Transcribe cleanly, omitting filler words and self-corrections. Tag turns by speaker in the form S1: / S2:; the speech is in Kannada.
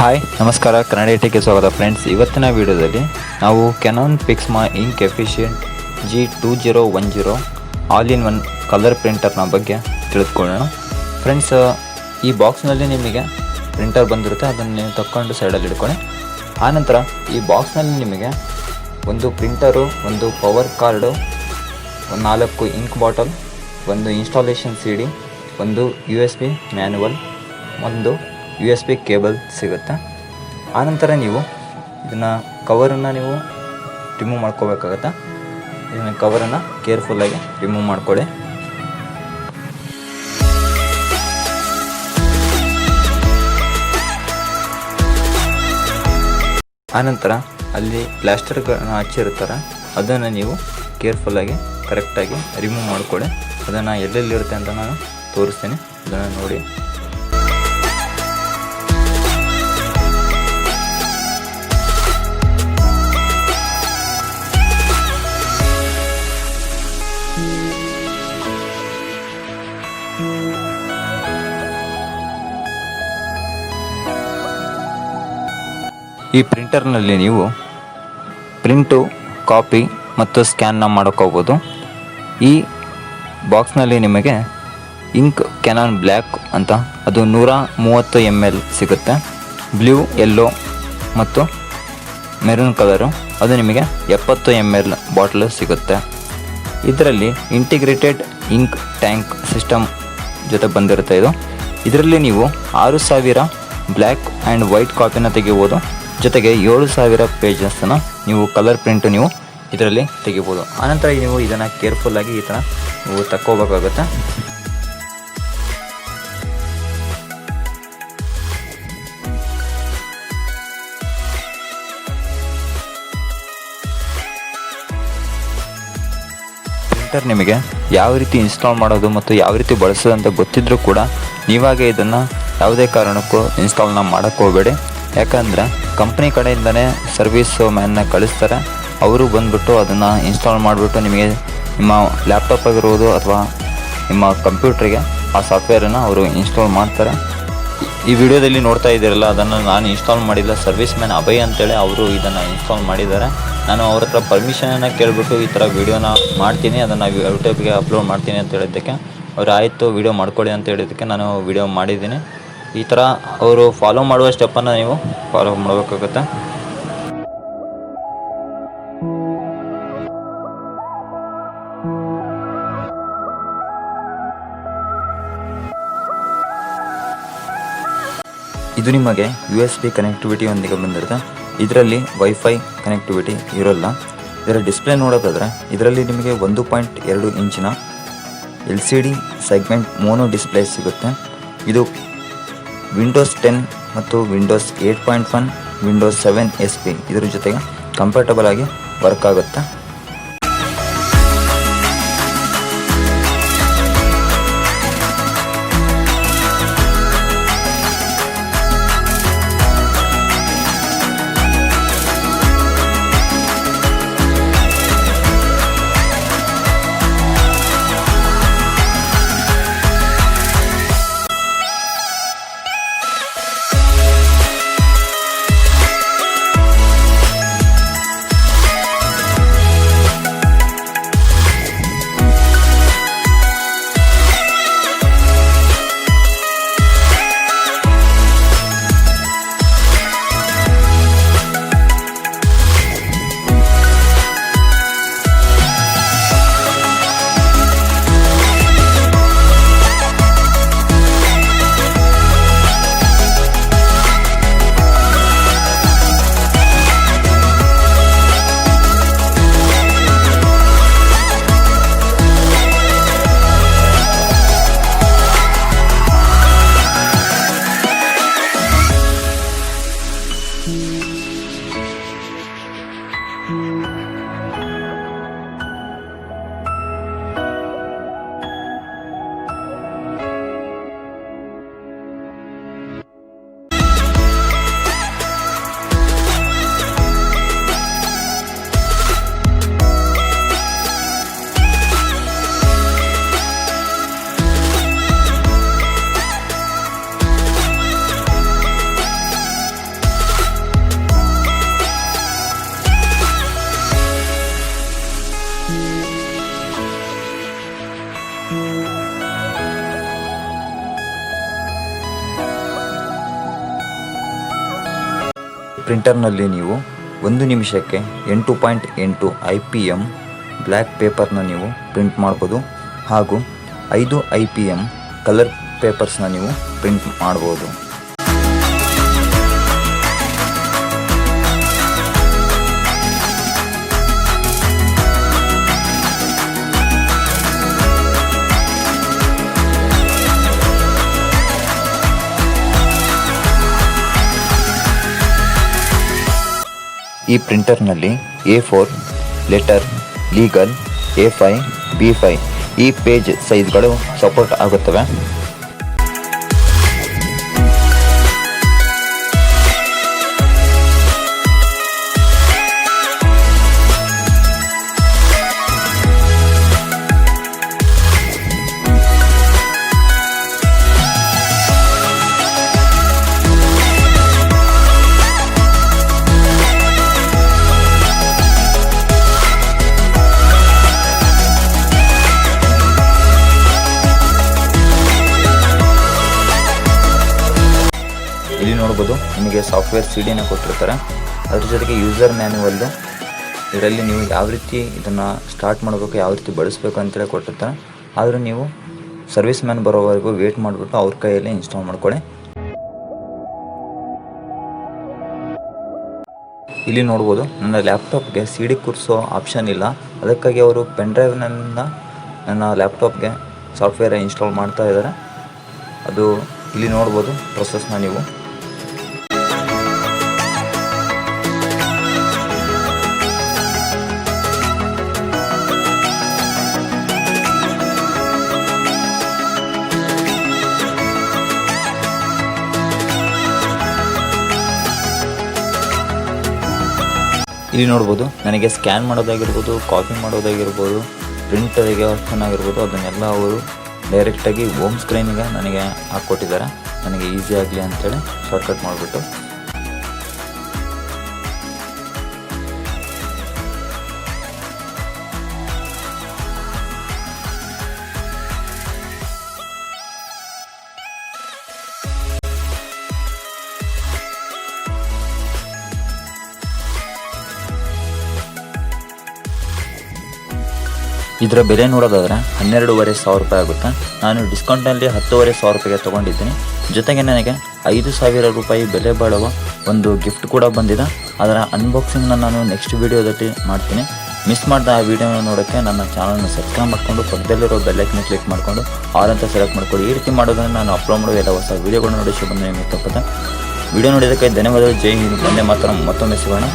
S1: ಹಾಯ್ ನಮಸ್ಕಾರ, ಕನ್ನಡ ಐಟೆಕ್ಗೆ ಸ್ವಾಗತ ಫ್ರೆಂಡ್ಸ್. ಇವತ್ತಿನ ವಿಡಿಯೋದಲ್ಲಿ ನಾವು Canon Pixma ink efficient G2010 all in one colour ಪ್ರಿಂಟರ್ನ ಬಗ್ಗೆ ತಿಳಿದುಕೊಳ್ಳೋಣ ಫ್ರೆಂಡ್ಸ್. ಈ ಬಾಕ್ಸ್ನಲ್ಲಿ ನಿಮಗೆ ಪ್ರಿಂಟರ್ ಬಂದಿರುತ್ತೆ, ಅದನ್ನು ನೀವು ತಕ್ಕೊಂಡು ಸೈಡಲ್ಲಿ ಇಟ್ಕೊಳ್ಳಿ. ಆನಂತರ ಈ ಬಾಕ್ಸ್ನಲ್ಲಿ ನಿಮಗೆ ಒಂದು ಪ್ರಿಂಟರು, ಒಂದು ಪವರ್ ಕಾರ್ಡು, ಒಂದು 4 ಇಂಕ್ ಬಾಟಲ್, ಒಂದು ಇನ್ಸ್ಟಾಲೇಷನ್ CD, ಒಂದು USB ಮ್ಯಾನ್ಯುವಲ್, ಒಂದು USB ಕೇಬಲ್ ಸಿಗುತ್ತೆ. ಆನಂತರ ನೀವು ಇದನ್ನು ಕವರನ್ನು ನೀವು ರಿಮೂವ್ ಮಾಡ್ಕೋಬೇಕಾಗತ್ತೆ. ಇದನ್ನು ಕವರನ್ನು ಕೇರ್ಫುಲ್ಲಾಗಿ ರಿಮೂವ್ ಮಾಡ್ಕೊಳ್ಳಿ. ಆನಂತರ ಅಲ್ಲಿ ಪ್ಲಾಸ್ಟರ್ಗಳನ್ನ ಹಚ್ಚಿರ್ತಾರೆ, ಅದನ್ನು ನೀವು ಕೇರ್ಫುಲ್ಲಾಗಿ ಕರೆಕ್ಟಾಗಿ ರಿಮೂವ್ ಮಾಡ್ಕೊಳ್ಳಿ. ಅದನ್ನು ಎಲ್ಲೆಲ್ಲಿರುತ್ತೆ ಅಂತ ನಾನು ತೋರಿಸ್ತೀನಿ, ಅದನ್ನು ನೋಡಿ. ಈ ಪ್ರಿಂಟರ್ನಲ್ಲಿ ನೀವು ಪ್ರಿಂಟು, ಕಾಪಿ ಮತ್ತು ಸ್ಕ್ಯಾನ್ನ ಮಾಡೋಕ್ಕೋಗ್ಬೋದು. ಈ ಬಾಕ್ಸ್ನಲ್ಲಿ ನಿಮಗೆ ಇಂಕ್ ಕೆನಾನ್ ಬ್ಲ್ಯಾಕ್ ಅಂತ ಅದು 130 ml ಸಿಗುತ್ತೆ. ಬ್ಲೂ, ಯೆಲ್ಲೋ ಮತ್ತು ಮೆರೂನ್ ಕಲರು ಅದು ನಿಮಗೆ 70 ml ಬಾಟ್ಲು ಸಿಗುತ್ತೆ. ಇದರಲ್ಲಿ ಇಂಟಿಗ್ರೇಟೆಡ್ ಇಂಕ್ ಟ್ಯಾಂಕ್ ಸಿಸ್ಟಮ್ ಜೊತೆ ಬಂದಿರುತ್ತೆ. ಇದರಲ್ಲಿ ನೀವು 6000 ಬ್ಲ್ಯಾಕ್ ಆ್ಯಂಡ್ ವೈಟ್ ಕಾಪಿನ ತೆಗಿಬೋದು. ಜೊತೆಗೆ 7000 ಪೇಜಸ್ಸನ್ನು ನೀವು ಕಲರ್ ಪ್ರಿಂಟು ನೀವು ಇದರಲ್ಲಿ ತೆಗಿಬೋದು. ಆನಂತರ ನೀವು ಇದನ್ನು ಕೇರ್ಫುಲ್ಲಾಗಿ ಈ ಥರ ನೀವು ತಕ್ಕೋಬೇಕಾಗುತ್ತೆ. ಪ್ರಿಂಟರ್ ನಿಮಗೆ ಯಾವ ರೀತಿ ಇನ್ಸ್ಟಾಲ್ ಮಾಡೋದು ಮತ್ತು ಯಾವ ರೀತಿ ಬಳಸೋದು ಅಂತ ಗೊತ್ತಿದ್ರೂ ಕೂಡ ನೀವಾಗೆ ಇದನ್ನು ಯಾವುದೇ ಕಾರಣಕ್ಕೂ ಇನ್ಸ್ಟಾಲ್ನ ಮಾಡೋಕ್ಕೆ ಹೋಗಬೇಡಿ. ಯಾಕಂದರೆ ಕಂಪ್ನಿ ಕಡೆಯಿಂದನೇ ಸರ್ವಿಸ್ ಮ್ಯಾನ್ನ ಕಳಿಸ್ತಾರೆ. ಅವರು ಬಂದುಬಿಟ್ಟು ಅದನ್ನು ಇನ್ಸ್ಟಾಲ್ ಮಾಡಿಬಿಟ್ಟು ನಿಮಗೆ ನಿಮ್ಮ ಲ್ಯಾಪ್ಟಾಪ್ ಆಗಿರ್ಬೋದು ಅಥವಾ ನಿಮ್ಮ ಕಂಪ್ಯೂಟ್ರಿಗೆ ಆ ಸಾಫ್ಟ್ವೇರನ್ನು ಅವರು ಇನ್ಸ್ಟಾಲ್ ಮಾಡ್ತಾರೆ. ಈ ವಿಡಿಯೋದಲ್ಲಿ ನೋಡ್ತಾ ಇದ್ದೀರಲ್ಲ, ಅದನ್ನು ನಾನು ಇನ್ಸ್ಟಾಲ್ ಮಾಡಿಲ್ಲ, ಸರ್ವಿಸ್ ಮ್ಯಾನ್ ಅಭಯ್ ಅಂತೇಳಿ ಅವರು ಇದನ್ನು ಇನ್ಸ್ಟಾಲ್ ಮಾಡಿದ್ದಾರೆ. ನಾನು ಅವ್ರ ಹತ್ರ ಪರ್ಮಿಷನನ್ನು ಕೇಳಿಬಿಟ್ಟು ಈ ಥರ ವೀಡಿಯೋನ ಮಾಡ್ತೀನಿ, ಅದನ್ನು ಯೂಟ್ಯೂಬ್ಗೆ ಅಪ್ಲೋಡ್ ಮಾಡ್ತೀನಿ ಅಂತ ಹೇಳಿದ್ದಕ್ಕೆ ಅವರು ಆಯಿತು ವೀಡಿಯೋ ಮಾಡ್ಕೊಳ್ಳಿ ಅಂತ ಹೇಳಿದ್ದಕ್ಕೆ ನಾನು ವೀಡಿಯೋ ಮಾಡಿದ್ದೀನಿ. ಈ ಥರ ಅವರು ಫಾಲೋ ಮಾಡುವ ಸ್ಟೆಪ್ಪನ್ನು ನೀವು ಫಾಲೋ ಮಾಡಬೇಕಾಗುತ್ತೆ. ಇದು ನಿಮಗೆ USB ಕನೆಕ್ಟಿವಿಟಿಯೊಂದಿಗೆ ಬಂದಿರುತ್ತೆ. ಇದರಲ್ಲಿ ವೈಫೈ ಕನೆಕ್ಟಿವಿಟಿ ಇರೋಲ್ಲ. ಇದರ ಡಿಸ್ಪ್ಲೇ ನೋಡೋದಾದರೆ ಇದರಲ್ಲಿ ನಿಮಗೆ 1.2 ಇಂಚಿನ LCD ಸೆಗ್ಮೆಂಟ್ ಮೋನೋ ಡಿಸ್ಪ್ಲೇ ಸಿಗುತ್ತೆ. ಇದು ವಿಂಡೋಸ್ 10 ಮತ್ತು ವಿಂಡೋಸ್ 8.1, ವಿಂಡೋಸ್ 7 SP ಇದರ ಜೊತೆಗೆ ಕಂಫರ್ಟಬಲ್ ಆಗಿ ವರ್ಕ್ ಆಗುತ್ತೆ. ಪ್ರಿಂಟರ್ನಲ್ಲಿ ನೀವು 1 ನಿಮಿಷಕ್ಕೆ 8.8 IPM ಬ್ಲ್ಯಾಕ್ ಪೇಪರ್ನ ನೀವು ಪ್ರಿಂಟ್ ಮಾಡ್ಬೋದು ಹಾಗೂ 5 IPM ಕಲರ್ ಪೇಪರ್ಸ್ನ ನೀವು ಪ್ರಿಂಟ್ ಮಾಡ್ಬೋದು. ಈ ಪ್ರಿಂಟರ್ನಲ್ಲಿ A4, letter, legal, A5, B5 ಈ ಪೇಜ್ ಸೈಜ್ಗಳು ಸಪೋರ್ಟ್ ಆಗುತ್ತವೆ. ಇಲ್ಲಿ ನೋಡ್ಬೋದು ನಿಮಗೆ ಸಾಫ್ಟ್ವೇರ್ CD ಕೊಟ್ಟಿರ್ತಾರೆ. ಅದ್ರ ಜೊತೆಗೆ ಯೂಸರ್ ಮ್ಯಾನ್ಯುವಲ್ಲು, ಇದರಲ್ಲಿ ನೀವು ಯಾವ ರೀತಿ ಇದನ್ನು ಸ್ಟಾರ್ಟ್ ಮಾಡಬೇಕು, ಯಾವ ರೀತಿ ಬಳಸಬೇಕು ಅಂತೇಳಿ ಕೊಟ್ಟಿರ್ತಾರೆ. ಆದರೂ ನೀವು ಸರ್ವಿಸ್ ಮ್ಯಾನ್ ಬರೋವರೆಗೂ ವೇಟ್ ಮಾಡಿಬಿಟ್ಟು ಅವ್ರ ಕೈಯಲ್ಲಿ ಇನ್ಸ್ಟಾಲ್ ಮಾಡ್ಕೊಳ್ಳಿ. ಇಲ್ಲಿ ನೋಡ್ಬೋದು ನನ್ನ ಲ್ಯಾಪ್ಟಾಪ್ಗೆ CD ಕೂರಿಸೋ ಆಪ್ಷನ್ ಇಲ್ಲ. ಅದಕ್ಕಾಗಿ ಅವರು ಪೆನ್ಡ್ರೈವ್ನಿಂದ ನನ್ನ ಲ್ಯಾಪ್ಟಾಪ್ಗೆ ಸಾಫ್ಟ್ವೇರ್ ಇನ್ಸ್ಟಾಲ್ ಮಾಡ್ತಾ ಇದ್ದಾರೆ. ಅದು ಇಲ್ಲಿ ನೋಡ್ಬೋದು ಪ್ರೊಸೆಸ್ನ ನೀವು. ಇಲ್ಲಿ ನೋಡ್ಬೋದು ನನಗೆ ಸ್ಕ್ಯಾನ್ ಮಾಡೋದಾಗಿರ್ಬೋದು, ಕಾಪಿ ಮಾಡೋದಾಗಿರ್ಬೋದು, ಪ್ರಿಂಟ್ ತೆಗೆಯೋಷ್ಟನ್ ಆಗಿರ್ಬೋದು, ಅದನ್ನೆಲ್ಲ ಅವರು ಡೈರೆಕ್ಟಾಗಿ ಹೋಮ್ ಸ್ಕ್ರೀನಿಗೆ ನನಗೆ ಹಾಕ್ಕೊಟ್ಟಿದ್ದಾರೆ. ನನಗೆ ಈಸಿ ಆಗಲಿ ಅಂತೇಳಿ ಶಾರ್ಟ್ಕಟ್ ಮಾಡಿಬಿಟ್ಟು. ಇದರ ಬೆಲೆ ನೋಡೋದಾದರೆ 12,500 ರೂಪಾಯಿ ಆಗುತ್ತೆ. ನಾನು ಡಿಸ್ಕೌಂಟ್ನಲ್ಲಿ 10,500 ರೂಪಾಯಿಗೆ ತೊಗೊಂಡಿದ್ದೀನಿ. ಜೊತೆಗೆ ನನಗೆ 5,000 ರೂಪಾಯಿ ಬೆಲೆ ಬಾಳುವ ಒಂದು ಗಿಫ್ಟ್ ಕೂಡ ಬಂದಿದೆ. ಅದರ ಅನ್ಬಾಕ್ಸಿಂಗ್ನ ನಾನು ನೆಕ್ಸ್ಟ್ ವೀಡಿಯೋದಲ್ಲಿ ಮಾಡ್ತೀನಿ. ಮಿಸ್ ಮಾಡಿದ ಆ ವಿಡಿಯೋನ ನೋಡೋಕ್ಕೆ ನನ್ನ ಚಾನಲ್ನ ಸಬ್ಸ್ಕ್ರೈಬ್ ಮಾಡಿಕೊಂಡು ಪಕ್ಕದಲ್ಲಿರೋ ಬೆಲ್ಲೈಕನ್ನ ಕ್ಲಿಕ್ ಮಾಡಿಕೊಂಡು ಆಲ್ ಅಂತ ಸೆಲೆಕ್ಟ್ ಮಾಡ್ಕೊಳ್ಳಿ. ಈ ರೀತಿ ಮಾಡೋದನ್ನು ನಾನು ಅಪ್ಲೋಡ್ ಮಾಡೋ ಎಲ್ಲ ಹೊಸ ವೀಡಿಯೋಗಳನ್ನ ನೋಡಿ ಬಂದು ನಿಮಗೆ ತಪ್ಪುತ್ತೆ. ವಿಡಿಯೋ ನೋಡಿದ್ದಕ್ಕೆ ಧನ್ಯವಾದಗಳು. ಜೈ ಹಿಂದ್, ವಂದೇ ಮಾತರಂ. ಮತ್ತೊಮ್ಮೆ ಸಿಗೋಣ.